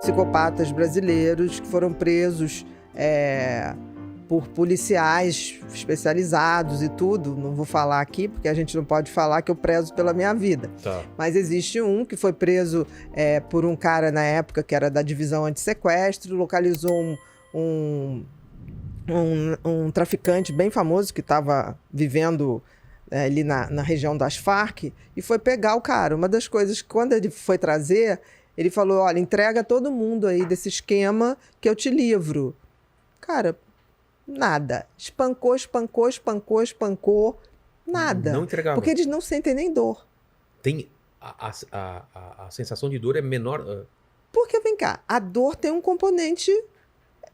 psicopatas brasileiros que foram presos por policiais especializados e tudo. Não vou falar aqui, porque a gente não pode falar que eu prezo pela minha vida. Tá. Mas existe um que foi preso por um cara na época que era da divisão antissequestro, localizou um traficante bem famoso que estava vivendo ali na região das Farc e foi pegar o cara. Uma das coisas que quando ele foi trazer, ele falou, olha, entrega todo mundo aí desse esquema que eu te livro. Cara, nada. Espancou, nada. Não entregava. Porque eles não sentem nem dor. Tem a sensação de dor é menor. Porque, vem cá, a dor tem um componente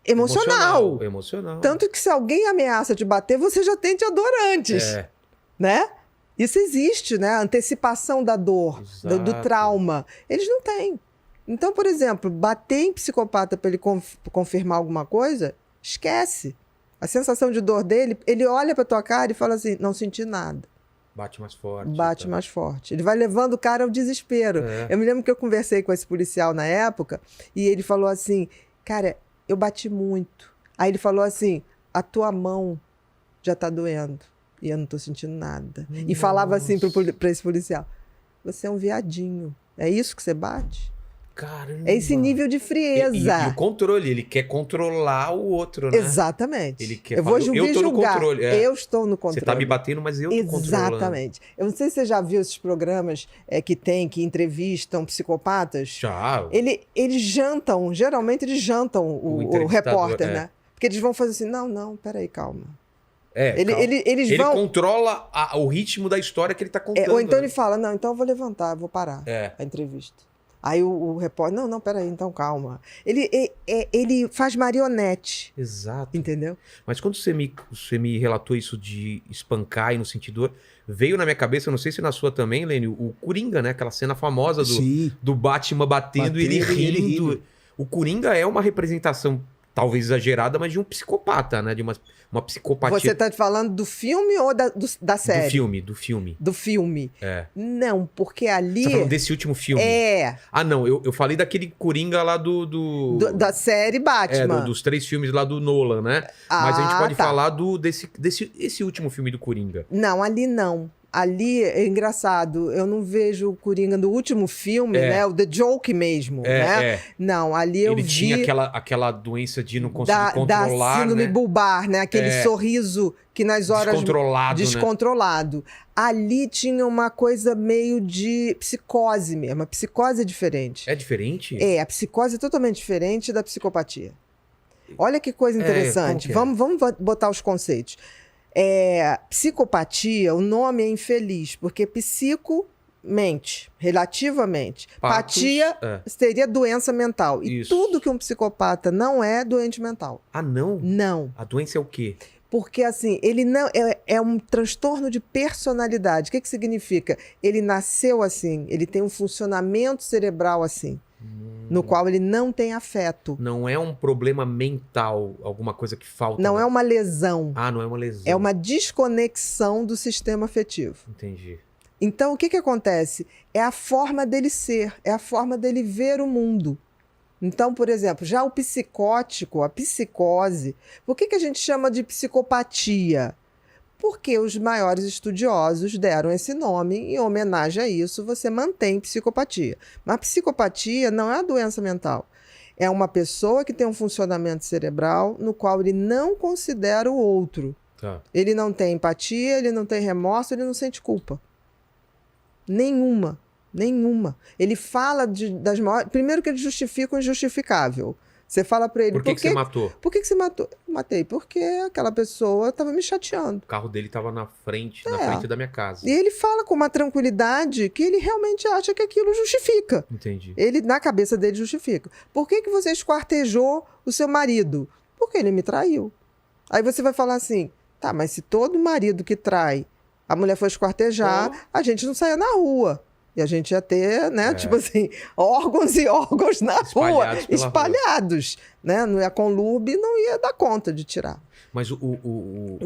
emocional. Emocional. Tanto que se alguém ameaça te bater, você já tente a dor antes. Né? Isso existe, né? A antecipação da dor, do trauma. Eles não têm. Então, por exemplo, bater em psicopata para ele confirmar alguma coisa, esquece. A sensação de dor dele, ele olha para tua cara e fala assim, não senti nada. Bate mais forte. Bate mais forte. Ele vai levando o cara ao desespero. Eu me lembro que eu conversei com esse policial na época e ele falou assim, cara, eu bati muito. Aí ele falou assim, a tua mão já tá doendo. E eu não tô sentindo nada. Nossa. E falava assim pra esse policial, você é um viadinho. É isso que você bate? Caramba. É esse nível de frieza. E o controle, ele quer controlar o outro, né? Exatamente. Ele quer eu vou falar, eu tô no julgar. controle. Eu estou no controle. Você tá me batendo, mas eu tô controlando. Exatamente. Eu não sei se você já viu esses programas que entrevistam psicopatas. Já. Eles jantam, geralmente eles jantam o repórter, né? Porque eles vão fazer assim, não, peraí, calma. Eles ele vão... controla o ritmo da história que ele tá contando. Ou então ele fala, não, então eu vou levantar, eu vou parar a entrevista. Aí o repórter, não, peraí, então calma. Ele faz marionete. Exato. Entendeu? Mas quando você me relatou isso de espancar e no sentido, veio na minha cabeça, eu não sei se na sua também, Lênio, o Coringa, né? Aquela cena famosa do Batman batendo e ele rindo. O Coringa é uma representação, talvez exagerada, mas de um psicopata, né? De uma psicopatia. Você tá falando do filme ou da série? Do filme. Do filme. Não, porque ali... Você tá falando desse último filme? Ah, não, eu falei daquele Coringa lá da série Batman. Dos 3 filmes lá do Nolan, né? Mas a gente pode falar desse último filme do Coringa. Não, ali não. Ali é engraçado, eu não vejo o Coringa do último filme, né? O The Joke mesmo, né? Não, ali eu vi... Ele tinha aquela doença de não conseguir controlar, da síndrome né? bulbar, né? Aquele sorriso que nas horas... Descontrolado. Né? Ali tinha uma coisa meio de psicose mesmo. A psicose é diferente. É diferente? A psicose é totalmente diferente da psicopatia. Olha que coisa interessante. Vamos botar os conceitos. Psicopatia, o nome é infeliz, porque psico, mente, relativamente. Patos, patia seria doença mental. E tudo que um psicopata não é doente mental. Ah, não? Não. A doença é o quê? Porque, assim, ele não é um transtorno de personalidade. O que significa? Ele nasceu assim, ele tem um funcionamento cerebral assim. No qual ele não tem afeto. Não é um problema mental, alguma coisa que falta. Não é uma lesão. Ah, não é uma lesão. É uma desconexão do sistema afetivo. Entendi. Então, o que acontece? É a forma dele ser, é a forma dele ver o mundo. Então, por exemplo, já o psicótico, a psicose, por que a gente chama de psicopatia? Porque os maiores estudiosos deram esse nome e, em homenagem a isso, você mantém psicopatia. Mas psicopatia não é uma doença mental. É uma pessoa que tem um funcionamento cerebral no qual ele não considera o outro. Tá. Ele não tem empatia, ele não tem remorso, ele não sente culpa. Nenhuma. Ele fala das maiores... Primeiro que ele justifica o injustificável. Você fala pra ele... Por que você matou? Por que você matou? Matei porque aquela pessoa estava me chateando. O carro dele estava na frente da minha casa. E ele fala com uma tranquilidade que ele realmente acha que aquilo justifica. Entendi. Ele, na cabeça dele, justifica. Por que você esquartejou o seu marido? Porque ele me traiu. Aí você vai falar assim, tá, mas se todo marido que trai, a mulher for esquartejar, a gente não saia na rua. E a gente ia ter, né, tipo assim, órgãos e órgãos na rua, espalhados, né? Não ia conlume, não ia dar conta de tirar. Mas o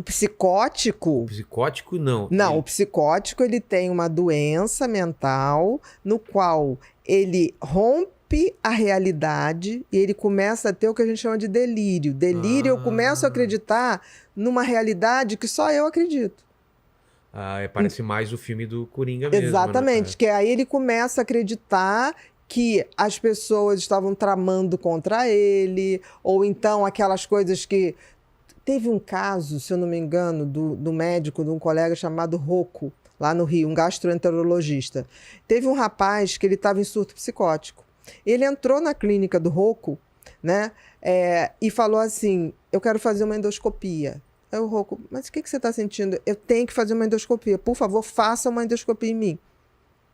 psicótico... O psicótico, não. Não, o psicótico, ele tem uma doença mental no qual ele rompe rompe a realidade e ele começa a ter o que a gente chama de delírio. Delírio, eu começo a acreditar numa realidade que só eu acredito. Parece mais o filme do Coringa mesmo. Exatamente, que aí ele começa a acreditar que as pessoas estavam tramando contra ele, ou então aquelas coisas que... Teve um caso, se eu não me engano, do médico, de um colega chamado Rocco, lá no Rio, um gastroenterologista. Teve um rapaz que ele estava em surto psicótico. Ele entrou na clínica do Rocco, né, e falou assim, eu quero fazer uma endoscopia. Aí o Rocco, mas o que você está sentindo? Eu tenho que fazer uma endoscopia. Por favor, faça uma endoscopia em mim.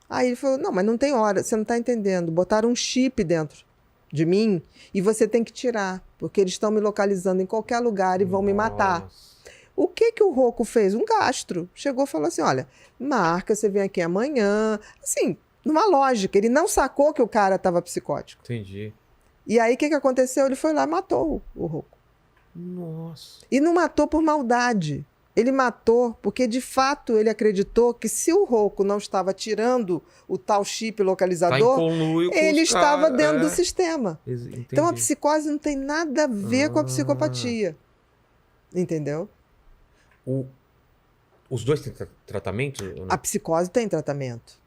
Aí ele falou, não, mas não tem hora, você não está entendendo. Botaram um chip dentro de mim e você tem que tirar, porque eles estão me localizando em qualquer lugar e vão me matar. O que o Rocco fez? Um gastro. Chegou e falou assim, olha, marca, você vem aqui amanhã. Assim, numa lógica. Ele não sacou que o cara estava psicótico. Entendi. E aí, o que aconteceu? Ele foi lá e matou o Rocco. Nossa. E não matou por maldade. Ele matou porque, de fato, ele acreditou que se o Rocco não estava tirando o tal chip localizador, ele estava dentro do sistema. Entendi. Então, a psicose não tem nada a ver com a psicopatia. Entendeu? Os dois têm tratamento? A psicose tem tratamento.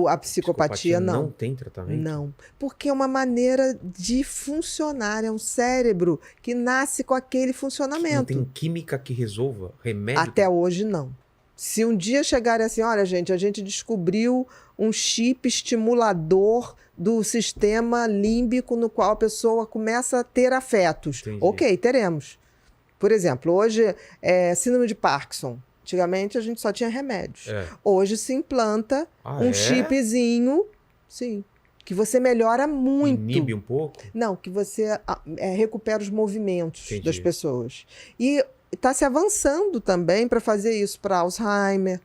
A psicopatia não. Não tem tratamento? Não. Porque é uma maneira de funcionar. É um cérebro que nasce com aquele funcionamento. Não tem química que resolva? Remédio? Até hoje, não. Se um dia chegarem assim, olha, gente, a gente descobriu um chip estimulador do sistema límbico no qual a pessoa começa a ter afetos. Entendi. Ok, teremos. Por exemplo, hoje é síndrome de Parkinson. Antigamente a gente só tinha remédios. Hoje se implanta um chipzinho, sim, que você melhora muito. Inibe um pouco? Não, que você recupera os movimentos Entendi. das pessoas. E está se avançando também para fazer isso para Alzheimer.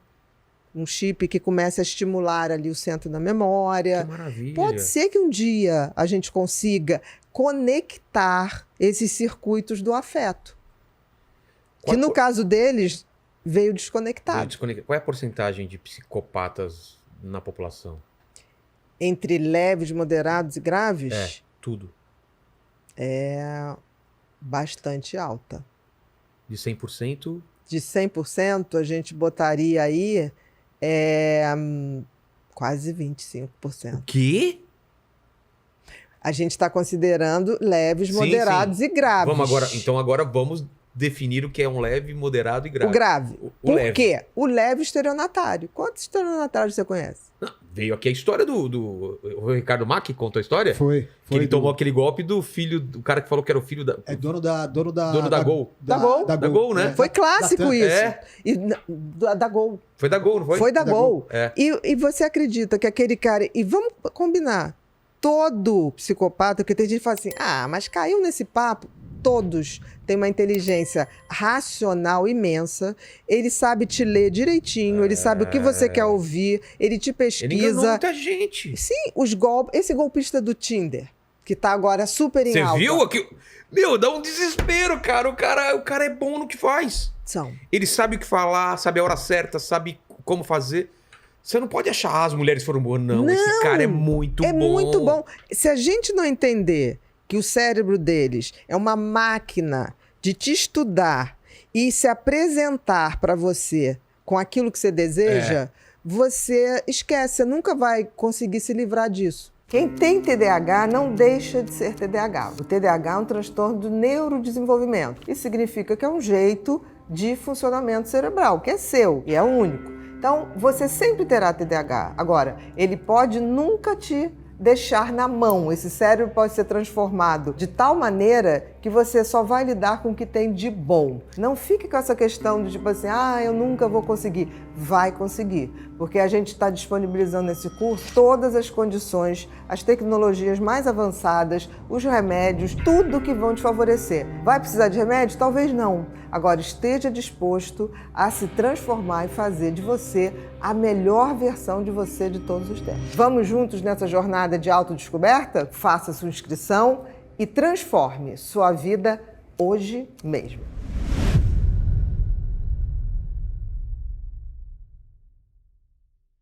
Um chip que começa a estimular ali o centro da memória. Que maravilha. Pode ser que um dia a gente consiga conectar esses circuitos do afeto. Que no caso deles, veio desconectado. Qual é a porcentagem de psicopatas na população? Entre leves, moderados e graves? Tudo. É bastante alta. De 100%? De 100%, a gente botaria aí quase 25%. O quê? A gente está considerando leves, moderados e graves. Então agora vamos definir o que é um leve, moderado e grave. O grave. O leve. Por quê? O leve estelionatário. Quantos estelionatários você conhece? Não, veio aqui a história o Ricardo Mack contou a história? Foi. Que ele tomou aquele golpe do filho, do cara que falou que era o filho da... Dono da Gol. Da Gol. Da Gol, né? Foi clássico isso. E, da Gol. Foi da Gol, não foi? Foi da Gol. É. E você acredita que aquele cara... E vamos combinar. Todo psicopata, porque tem gente que fala assim, mas caiu nesse papo. Todos têm uma inteligência racional imensa, ele sabe te ler direitinho, ele sabe o que você quer ouvir, ele te pesquisa. Ele enganou muita gente. Sim, esse golpista do Tinder, que tá agora super em alta. Você viu aqui? Meu, dá um desespero, cara. O cara é bom no que faz. Ele sabe o que falar, sabe a hora certa, sabe como fazer. Você não pode achar as mulheres foram boas, não. Esse cara é muito bom. É muito bom. Se a gente não entender que o cérebro deles é uma máquina de te estudar e se apresentar para você com aquilo que você deseja, você esquece, você nunca vai conseguir se livrar disso. Quem tem TDAH não deixa de ser TDAH. O TDAH é um transtorno do neurodesenvolvimento. Isso significa que é um jeito de funcionamento cerebral, que é seu e é único. Então, você sempre terá TDAH. Agora, ele pode nunca te deixar na mão. Esse cérebro pode ser transformado de tal maneira que você só vai lidar com o que tem de bom. Não fique com essa questão de tipo assim, eu nunca vou conseguir. Vai conseguir, porque a gente está disponibilizando nesse curso todas as condições, as tecnologias mais avançadas, os remédios, tudo que vão te favorecer. Vai precisar de remédio? Talvez não. Agora, esteja disposto a se transformar e fazer de você a melhor versão de você de todos os tempos. Vamos juntos nessa jornada de autodescoberta? Faça sua inscrição e transforme sua vida hoje mesmo.